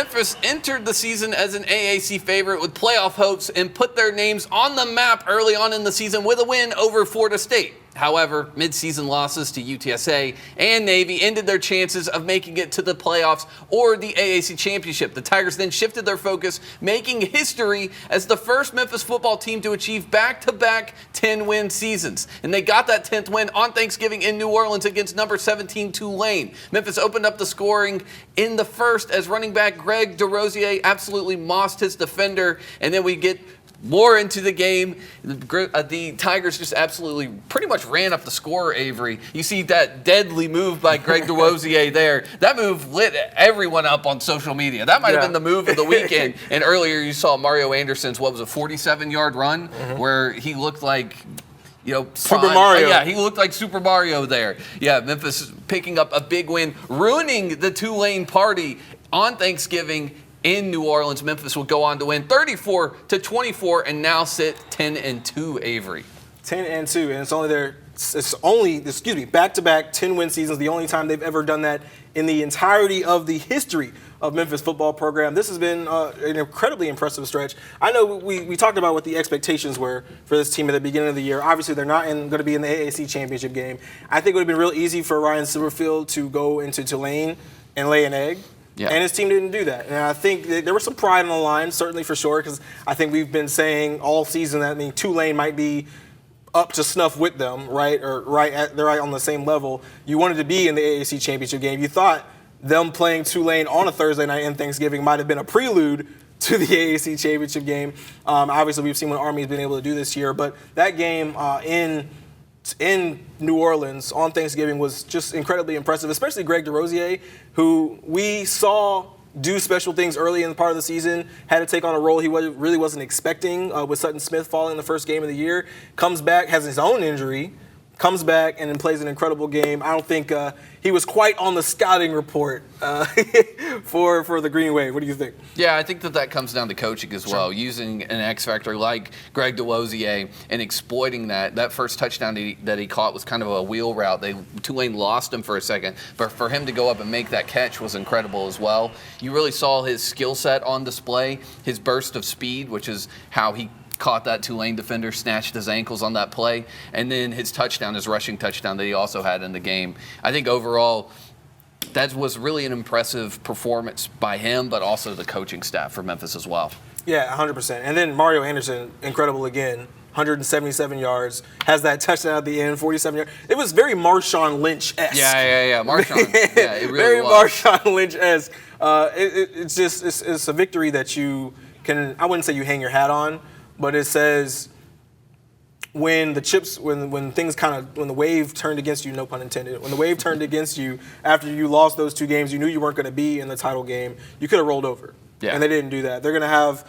Memphis entered the season as an AAC favorite with playoff hopes and put their names on the map early on in the season with a win over Florida State. However, mid-season losses to UTSA and Navy ended their chances of making it to the playoffs or the AAC championship. The Tigers then shifted their focus, making history as the first Memphis football team to achieve back-to-back 10-win seasons. And they got that 10th win on Thanksgiving in New Orleans against number 17 Tulane. Memphis opened up the scoring in the first as running back Greg DeRosier absolutely mossed his defender, and then we get more into the game. The Tigers just absolutely pretty much ran up the score, Avery. You see that deadly move by Greg DeRosier there. That move lit everyone up on social media. That might have been the move of the weekend. And earlier you saw Mario Anderson's, 47-yard run where he looked like, Super Mario. Yeah, he looked like Super Mario there. Yeah, Memphis picking up a big win, ruining the Tulane party on Thanksgiving in New Orleans. Memphis will go on to win 34-24 and now sit 10-2, Avery. 10-2, and it's only back-to-back 10-win seasons, the only time they've ever done that in the entirety of the history of Memphis football program. This has been an incredibly impressive stretch. I know we talked about what the expectations were for this team at the beginning of the year. Obviously, they're not going to be in the AAC championship game. I think it would have been real easy for Ryan Silverfield to go into Tulane and lay an egg. Yeah. And his team didn't do that. And I think there was some pride on the line, certainly for sure, because I think we've been saying all season that Tulane might be up to snuff with them, right? Or they're right on the same level. You wanted to be in the AAC championship game. You thought them playing Tulane on a Thursday night in Thanksgiving might have been a prelude to the AAC championship game. Obviously, we've seen what Army's been able to do this year, but that game in New Orleans on Thanksgiving was just incredibly impressive, especially Greg DeRosier, who we saw do special things early in the part of the season, had to take on a role he really wasn't expecting with Sutton Smith falling in the first game of the year, comes back, has his own injury, comes back and then plays an incredible game. I don't think he was quite on the scouting report for the Green Wave. What do you think? Yeah, I think that comes down to coaching as well, using an X factor like Greg DeRosier and exploiting that. That first touchdown that he caught was kind of a wheel route. Tulane lost him for a second, but for him to go up and make that catch was incredible as well. You really saw his skill set on display, his burst of speed, which is how he caught that Tulane defender, snatched his ankles on that play, and then his touchdown, his rushing touchdown that he also had in the game. I think overall that was really an impressive performance by him, but also the coaching staff for Memphis as well. Yeah, 100%. And then Mario Anderson, incredible again. 177 yards, has that touchdown at the end, 47 yards. It was very Marshawn Lynch-esque. Yeah. Marshawn. Yeah, it really very was. Marshawn Lynch-esque. It's a victory that you can, I wouldn't say you hang your hat on, but it says when the wave turned against you, no pun intended, when the wave turned against you after you lost those two games, you knew you weren't going to be in the title game, you could have rolled over. Yeah. And they didn't do that. They're going to have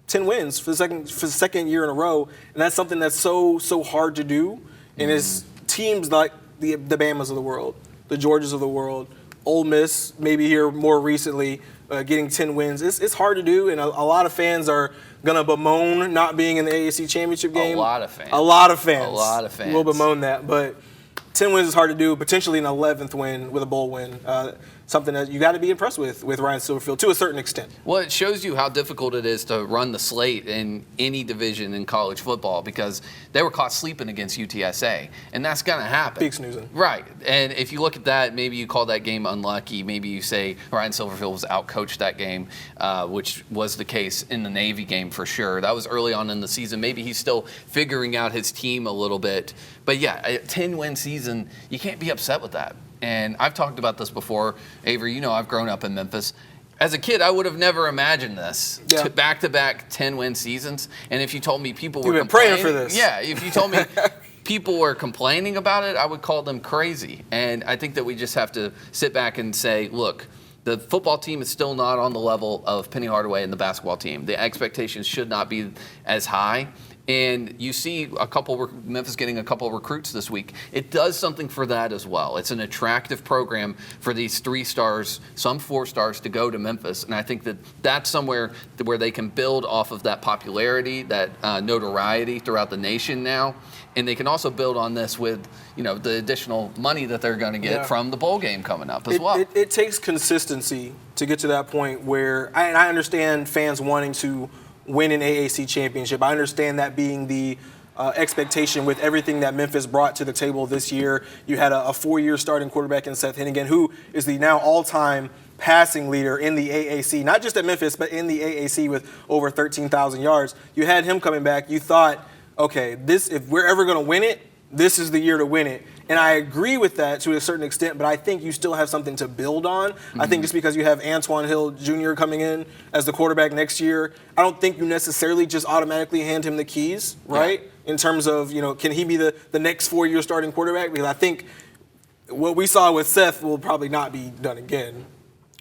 10 wins for the second year in a row, and that's something that's so hard to do. And it's teams like the Bamas of the world, the Georgias of the world, Ole Miss, maybe here more recently, getting 10 wins. It's hard to do, and a lot of fans are going to bemoan not being in the AAC championship game. A lot of fans will bemoan that, but 10 wins is hard to do, potentially an 11th win with a bowl win. Something that you got to be impressed with Ryan Silverfield to a certain extent. Well, it shows you how difficult it is to run the slate in any division in college football because they were caught sleeping against UTSA, and that's going to happen. Big snoozing. Right. And if you look at that, maybe you call that game unlucky. Maybe you say Ryan Silverfield was outcoached that game, which was the case in the Navy game for sure. That was early on in the season. Maybe he's still figuring out his team a little bit. But yeah, a 10-win season, you can't be upset with that. And I've talked about this before. Avery, I've grown up in Memphis. As a kid, I would have never imagined this. Yeah. Back-to-back 10-win seasons. And if you told me people were praying for this. Yeah, if you told me people were complaining about it, I would call them crazy. And I think that we just have to sit back and say, look, the football team is still not on the level of Penny Hardaway and the basketball team. The expectations should not be as high. and you see Memphis getting a couple of recruits this week. It does something for that as well. It's an attractive program for these 3 stars, some 4 stars, to go to Memphis, and I think that that's somewhere where they can build off of that popularity, that notoriety throughout the nation now, and they can also build on this with the additional money that they're going to get from the bowl game coming up as well. It takes consistency to get to that point where, I understand fans wanting to win an AAC championship. I understand that being the expectation with everything that Memphis brought to the table this year. You had a 4-year starting quarterback in Seth Hennigan, who is the now all-time passing leader in the AAC, not just at Memphis, but in the AAC with over 13,000 yards. You had him coming back. You thought, okay, if we're ever going to win it, this is the year to win it. And I agree with that to a certain extent, but I think you still have something to build on. I think just because you have Antoine Hill Jr. coming in as the quarterback next year, I don't think you necessarily just automatically hand him the keys, right? In terms of, can he be the next 4-year starting quarterback? Because I think what we saw with Seth will probably not be done again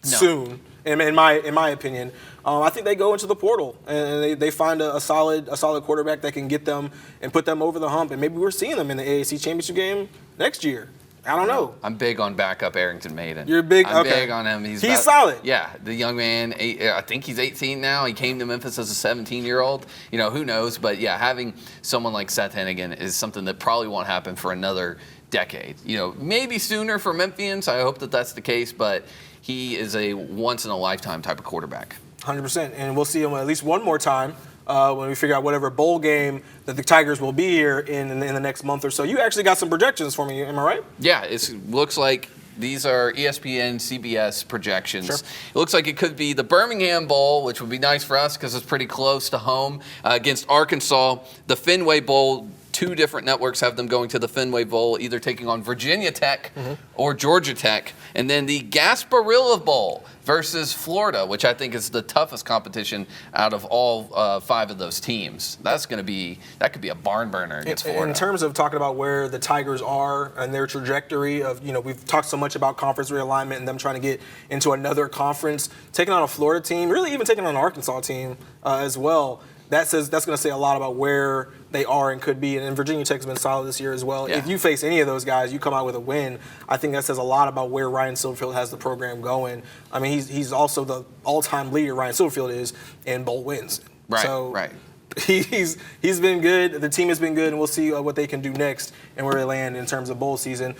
soon, in my opinion. I think they go into the portal and they find a solid quarterback that can get them and put them over the hump. And maybe we're seeing them in the AAC championship game next year. I don't know. I'm big on backup Arrington Maiden. You're big? I'm big on him. He's solid. Yeah, the young man, I think he's 18 now. He came to Memphis as a 17-year-old. Who knows? But yeah, having someone like Seth Hennigan is something that probably won't happen for another decade. Maybe sooner for Memphians. I hope that that's the case, but he is a once-in-a-lifetime type of quarterback. 100%. And we'll see him at least one more time when we figure out whatever bowl game that the Tigers will be here in the next month or so. You actually got some projections for me, am I right? Yeah, it looks like these are ESPN, CBS projections. Sure. It looks like it could be the Birmingham Bowl, which would be nice for us because it's pretty close to home, against Arkansas. The Fenway Bowl, 2 different networks have them going to the Fenway Bowl, either taking on Virginia Tech or Georgia Tech. And then the Gasparilla Bowl versus Florida, which I think is the toughest competition out of all 5 of those teams. That could be a barn burner against Florida. In terms of talking about where the Tigers are and their trajectory of, we've talked so much about conference realignment and them trying to get into another conference, taking on a Florida team, really even taking on an Arkansas team as well. That's going to say a lot about where they are and could be. And Virginia Tech's been solid this year as well. Yeah. If you face any of those guys, you come out with a win. I think that says a lot about where Ryan Silverfield has the program going. I mean, he's also the all-time leader, Ryan Silverfield is, in bowl wins. Right, so right. He's been good. The team has been good, and we'll see what they can do next and where they land in terms of bowl season.